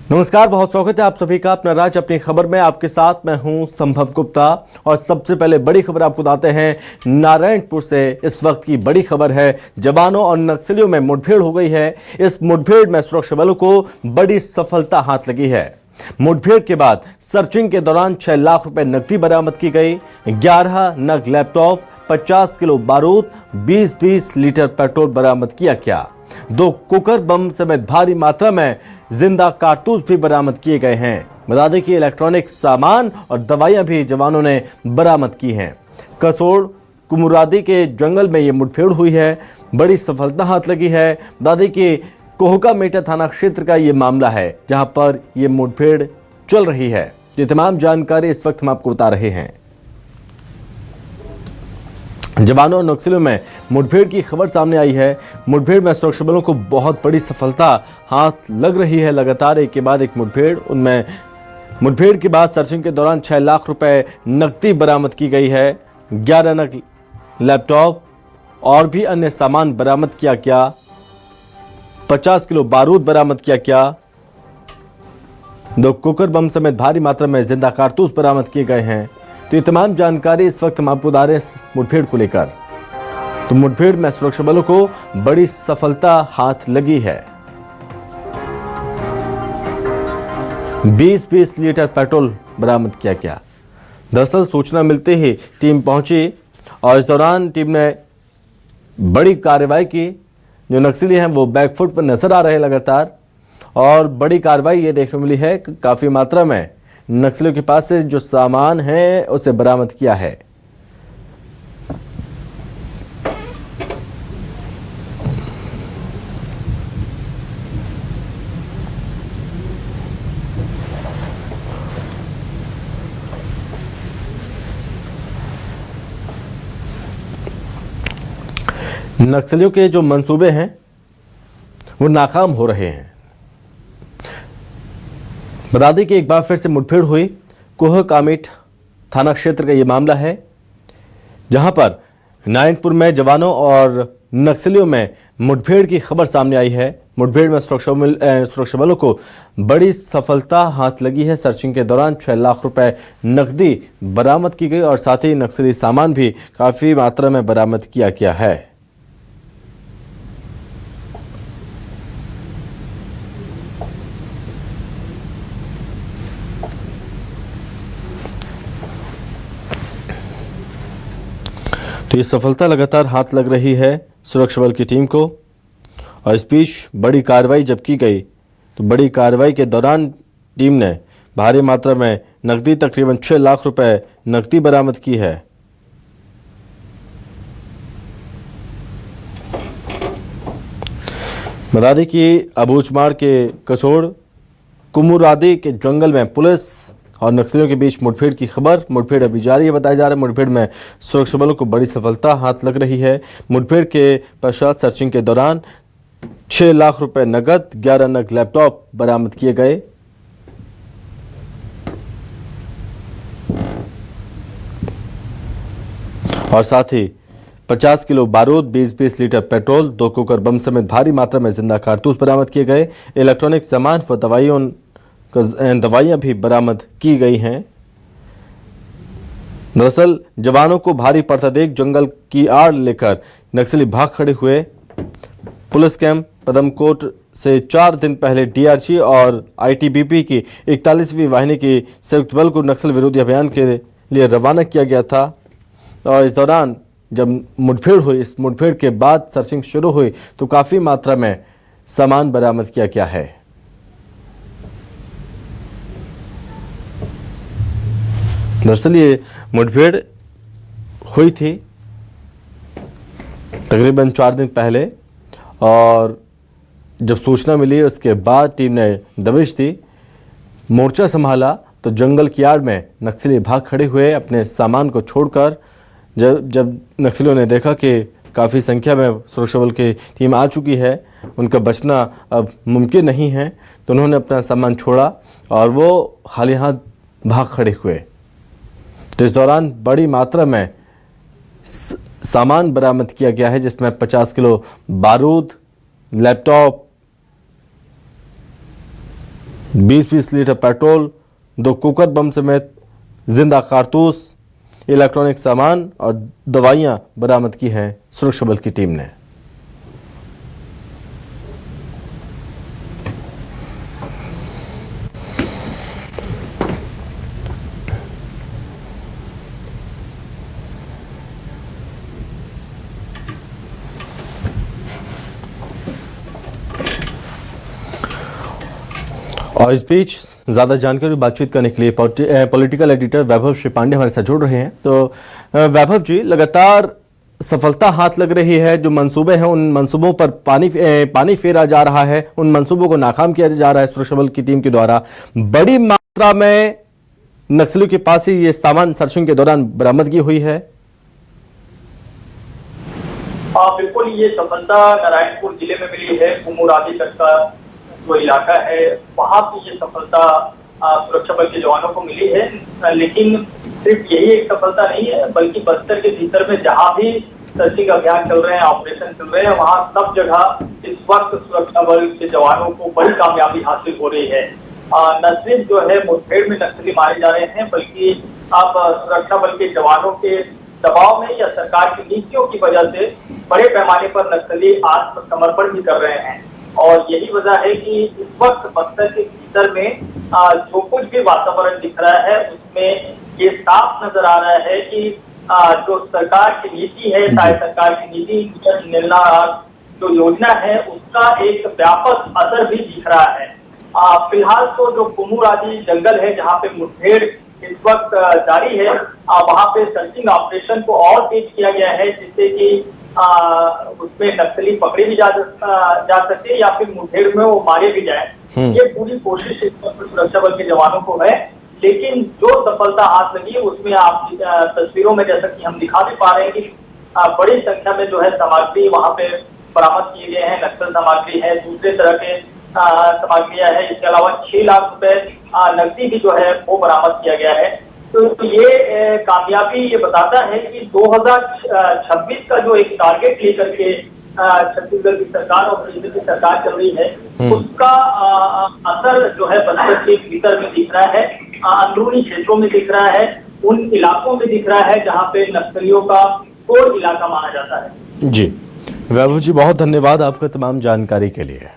नमस्कार, बहुत स्वागत है आप सभी का अपना राज अपनी खबर में। आपके साथ मैं हूं संभव गुप्ता और सबसे पहले बड़ी खबर आपको बताते हैं नारायणपुर से। इस वक्त की बड़ी खबर है, जवानों और नक्सलियों में मुठभेड़ हो गई है। इस मुठभेड़ में सुरक्षा बलों को बड़ी सफलता हाथ लगी है। मुठभेड़ के बाद सर्चिंग के दौरान 6 लाख रुपए नकदी बरामद की गई, 11 नग लैपटॉप, 50 किलो बारूद, 20-20 लीटर पेट्रोल बरामद किया गया। 2 कुकर बम समेत भारी मात्रा में जिंदा कारतूस भी बरामद किए गए हैं। बता दें कि इलेक्ट्रॉनिक सामान और दवाइयां भी जवानों ने बरामद की हैं। कसोड़ कुमुरादी के जंगल में ये मुठभेड़ हुई है, बड़ी सफलता हाथ लगी है। बता दें कि कोहका मेटा थाना क्षेत्र का ये मामला है जहां पर ये मुठभेड़ चल रही है। ये तमाम जानकारी इस वक्त हम आपको बता रहे हैं। जवानों और नक्सलियों में मुठभेड़ की खबर सामने आई है। मुठभेड़ में सुरक्षा बलों को बहुत बड़ी सफलता हाथ लग रही है। लगातार एक के बाद एक मुठभेड़ के बाद सर्चिंग के दौरान 6 लाख रुपए नकदी बरामद की गई है, 11 नग लैपटॉप और भी अन्य सामान बरामद किया गया, 50 किलो बारूद बरामद किया गया, 2 कुकर बम समेत भारी मात्रा में जिंदा कारतूस बरामद किए गए हैं। तो ये तमाम जानकारी इस वक्त हम आपको बता रहे हैं इस मुठभेड़ को लेकर। तो मुठभेड़ में सुरक्षा बलों को बड़ी सफलता हाथ लगी है। 20-20 लीटर पेट्रोल बरामद किया गया। दरअसल सूचना मिलते ही टीम पहुंची और इस दौरान टीम ने बड़ी कार्रवाई की। जो नक्सली हैं वो बैकफुट पर नजर आ रहे हैं लगातार, और बड़ी कार्रवाई ये देखने को मिली है कि काफी मात्रा में नक्सलियों के पास से जो सामान है उसे बरामद किया है। नक्सलियों के जो मंसूबे हैं वो नाकाम हो रहे हैं। बता दें कि एक बार फिर से मुठभेड़ हुई। कोहकामेट थाना क्षेत्र का ये मामला है जहां पर नारायणपुर में जवानों और नक्सलियों में मुठभेड़ की खबर सामने आई है। मुठभेड़ में सुरक्षा बलों को बड़ी सफलता हाथ लगी है। सर्चिंग के दौरान 6 लाख रुपए नकदी बरामद की गई और साथ ही नक्सली सामान भी काफी मात्रा में बरामद किया गया है। तो ये सफलता लगातार हाथ लग रही है सुरक्षा बल की टीम को। और इस बीच बड़ी कार्रवाई जब की गई तो बड़ी कार्रवाई के दौरान टीम ने भारी मात्रा में नकदी तकरीबन 6 लाख रुपए नकदी बरामद की है। बता दें कि अबूझमाड़ के कसोड़ कुमुरादी के जंगल में पुलिस और नक्सलियों के बीच मुठभेड़ की खबर। मुठभेड़ अभी जारी है बताया जा रहा है। मुठभेड़ में सुरक्षा बलों को बड़ी सफलता हाथ लग रही है। मुठभेड़ के पश्चात सर्चिंग के दौरान 6 लाख रुपए नगद, 11 नग लैपटॉप बरामद किए गए। और साथ ही 50 किलो बारूद, 20-20 लीटर पेट्रोल, 2 कुकर बम समेत भारी मात्रा में जिंदा कारतूस बरामद किए गए। इलेक्ट्रॉनिक सामान व दवाइयां भी बरामद की गई हैं। दरअसल जवानों को भारी पड़ता देख जंगल की आड़ लेकर नक्सली भाग खड़े हुए। पुलिस कैंप पदमकोट से 4 दिन पहले डीआरजी और आईटीबीपी की 41वीं वाहिनी की संयुक्त बल को नक्सल विरोधी अभियान के लिए रवाना किया गया था। और इस दौरान जब मुठभेड़ हुई, इस मुठभेड़ के बाद सर्चिंग शुरू हुई तो काफी मात्रा में सामान बरामद किया गया है। दरअसल ये मुठभेड़ हुई थी तकरीबन 4 दिन पहले, और जब सूचना मिली उसके बाद टीम ने दबिश दी, मोर्चा संभाला तो जंगल की आड़ में नक्सली भाग खड़े हुए अपने सामान को छोड़कर। जब नक्सलियों ने देखा कि काफ़ी संख्या में सुरक्षा बल की टीम आ चुकी है, उनका बचना अब मुमकिन नहीं है, तो उन्होंने अपना सामान छोड़ा और वो खाली हाथ भाग खड़े हुए। तो इस दौरान बड़ी मात्रा में सामान बरामद किया गया है जिसमें 50 किलो बारूद, laptop, 20-20 litre petrol, 2 cooker bomb समेत जिंदा कारतूस, इलेक्ट्रॉनिक सामान और दवाइयां बरामद की हैं सुरक्षा बल की टीम ने। और इस बीच ज़्यादा जानकारी बातचीत करने के लिए पॉलिटिकल एडिटर वैभव श्री पांडे हमारे साथ जुड़ रहे हैं। तो वैभव जी, लगातार सफलता हाथ लग रही है, जो मंसूबे हैं उन मंसूबों पर पानी फेरा जा रहा है, उन मंसूबों को नाकाम किया जा रहा है सुरक्षा बल की टीम के द्वारा। बड़ी मात्रा में नक्सलियों के पास ही ये सामान सर्चिंग के दौरान बरामदगी हुई है। बिल्कुल, ये सफलता नारायणपुर जिले में मिली है। कुमुरादी तक का जो इलाका है वहां की ये सफलता सुरक्षा बल के जवानों को मिली है। लेकिन सिर्फ यही एक सफलता नहीं है, बल्कि बस्तर के भीतर में जहां भी सर्चिंग अभियान चल रहे हैं, ऑपरेशन चल रहे हैं, वहां सब जगह इस वक्त सुरक्षा बल के जवानों को बड़ी कामयाबी हासिल हो रही है। न सिर्फ जो है मुठभेड़ में नक्सली मारे जा रहे हैं, बल्कि अब सुरक्षा बल के जवानों के दबाव में या सरकार की नीतियों की वजह से बड़े पैमाने पर नक्सली आत्मसमर्पण भी कर रहे हैं। और यही वजह है कि इस वक्त बस्तर के भीतर में जो कुछ भी वातावरण दिख रहा है उसमें ये साफ नजर आ रहा है कि जो सरकार की नीति है, सरकार की नीति निर्णय जो योजना है उसका एक व्यापक असर भी दिख रहा है। फिलहाल तो जो कुमुरादी जंगल है जहाँ पे मुठभेड़ इस वक्त जारी है, वहाँ पे सर्चिंग ऑपरेशन को और तेज किया गया है, जिससे कि उसमें नक्सली पकड़े भी जा सके या फिर मुठभेड़ में वो मारे भी जाए। ये पूरी कोशिश सुरक्षा बल के जवानों को है। लेकिन जो सफलता हाथ लगी उसमें आप तस्वीरों में जैसा कि हम दिखा भी पा रहे हैं कि बड़ी संख्या में जो है सामग्री वहाँ पे बरामद किए गए हैं। नक्सल सामग्री है, दूसरे तरह के सामग्रियां है। इसके अलावा 6 लाख रुपए नकदी भी जो है वो बरामद किया गया है। तो ये कामयाबी ये बताता है कि 2026 का जो एक टारगेट लेकर के छत्तीसगढ़ की सरकार और केंद्र की सरकार चल रही है उसका असर जो है बस्तर के भीतर में दिख रहा है, अंदरूनी क्षेत्रों में दिख रहा है, उन इलाकों में दिख रहा है जहाँ पे नक्सलियों का कोर इलाका माना जाता है। जी वैभव जी, बहुत धन्यवाद आपका तमाम जानकारी के लिए।